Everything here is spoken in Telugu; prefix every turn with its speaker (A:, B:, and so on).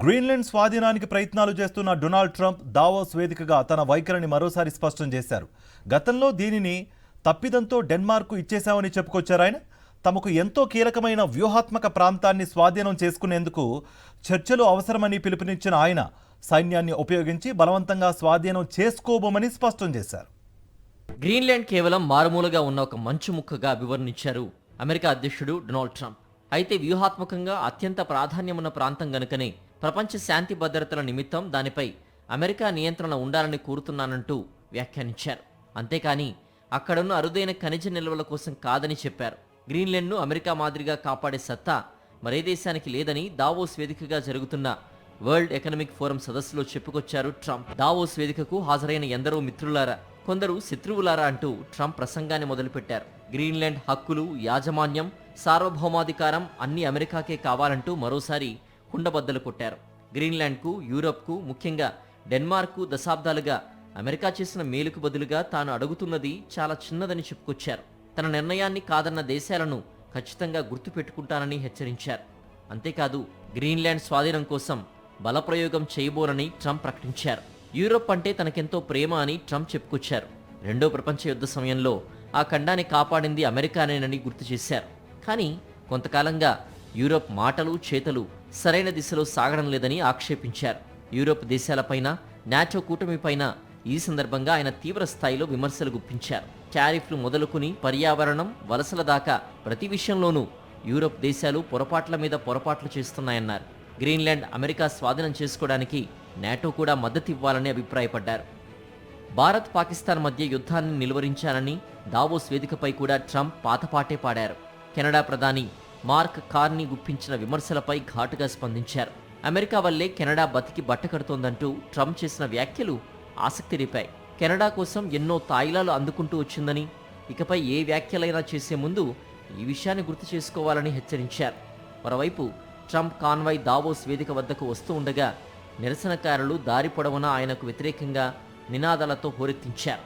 A: గ్రీన్లాండ్ స్వాధీనానికి ప్రయత్నాలు చేస్తున్న డొనాల్డ్ ట్రంప్ దావోస్ వేదికగా తన వైఖరిని మరోసారి స్పష్టం చేశారు. గతంలో దీనిని తప్పిదంతో డెన్మార్కు ఇచ్చేశామని చెప్పుకొచ్చారు ఆయన. తమకు ఎంతో కీలకమైన వ్యూహాత్మక ప్రాంతాన్ని స్వాధీనం చేసుకునేందుకు చర్చలు అవసరమని పిలుపునిచ్చిన ఆయన సైన్యాన్ని ఉపయోగించి బలవంతంగా స్వాధీనం చేసుకోబోమని స్పష్టం చేశారు.
B: గ్రీన్లాండ్ కేవలం మారుమూలగా ఉన్న ఒక మంచు ముక్కగా వివరణించారు అమెరికా అధ్యక్షుడు డొనాల్డ్ ట్రంప్. అయితే వ్యూహాత్మకంగా అత్యంత ప్రాధాన్యమున్న ప్రాంతం గనుకనే ప్రపంచ శాంతి భద్రతల నిమిత్తం దానిపై అమెరికా నియంత్రణ ఉండాలని కోరుతున్నానంటూ వ్యాఖ్యానించారు. అంతేకాని అక్కడున్న అరుదైన ఖనిజ నిల్వల కోసం కాదని చెప్పారు. గ్రీన్లాండ్ను అమెరికా మాదిరిగా కాపాడే సత్తా మరే దేశానికి లేదని దావోస్ వేదికగా జరుగుతున్న వరల్డ్ ఎకనామిక్ ఫోరం సదస్సులో చెప్పుకొచ్చారు ట్రంప్. దావోస్ వేదికకు హాజరైన ఎందరో మిత్రులారా, కొందరు శత్రువులారా అంటూ ట్రంప్ ప్రసంగాన్ని మొదలుపెట్టారు. గ్రీన్లాండ్ హక్కులు, యాజమాన్యం, సార్వభౌమాధికారం అన్ని అమెరికాకే కావాలంటూ మరోసారి కుండబద్దలు కొట్టారు. గ్రీన్లాండ్కు, యూరప్కు, ముఖ్యంగా డెన్మార్క్కు దశాబ్దాలుగా అమెరికా చేసిన మేలుకు బదులుగా తాను అడుగుతున్నది చాలా చిన్నదని చెప్పుకొచ్చారు. తన నిర్ణయాన్ని కాదన్న దేశాలను ఖచ్చితంగా గుర్తుపెట్టుకుంటానని హెచ్చరించారు. అంతేకాదు గ్రీన్లాండ్ స్వాధీనం కోసం బలప్రయోగం చేయబోనని ట్రంప్ ప్రకటించారు. యూరప్ అంటే తనకెంతో ప్రేమ అని ట్రంప్ చెప్పుకొచ్చారు. రెండో ప్రపంచ యుద్ధ సమయంలో ఆ ఖండాన్ని కాపాడింది అమెరికానేనని గుర్తు చేశారు. కానీ కొంతకాలంగా యూరప్ మాటలు, చేతలు సరైన దిశలో సాగడం లేదని ఆక్షేపించారు. యూరప్ దేశాలపైన, నాటో కూటమిపైన ఈ సందర్భంగా ఆయన తీవ్ర స్థాయిలో విమర్శలు గుప్పించారు. టారిఫ్లు మొదలుకుని పర్యావరణం, వలసల దాకా ప్రతి విషయంలోనూ యూరప్ దేశాలు పొరపాట్ల మీద పొరపాట్లు చేస్తున్నాయన్నారు. గ్రీన్లాండ్ అమెరికా స్వాధీనం చేసుకోవడానికి నాటో కూడా మద్దతు ఇవ్వాలని అభిప్రాయపడ్డారు. భారత్, పాకిస్తాన్ మధ్య యుద్ధాన్ని నిలువరించాలని దావోస్ వేదికపై కూడా ట్రంప్ పాతపాటే పాడారు. కెనడా ప్రధాని మార్క్ కార్నీ గుప్పించిన విమర్శలపై ఘాటుగా స్పందించారు. అమెరికా వల్లే కెనడా బతికి బట్టకడుతోందంటూ ట్రంప్ చేసిన వ్యాఖ్యలు ఆసక్తి రేపాయి. కెనడా కోసం ఎన్నో తాయిలాలు అందుకుంటూ వచ్చిందని, ఇకపై ఏ వ్యాఖ్యలైనా చేసే ముందు ఈ విషయాన్ని గుర్తు చేసుకోవాలని హెచ్చరించారు. మరోవైపు ట్రంప్ కాన్వాయ్ దావోస్ వేదిక వద్దకు వస్తూ ఉండగా నిరసనకారులు దారి పొడవునా ఆయనకు వ్యతిరేకంగా నినాదాలతో హోరెత్తించారు.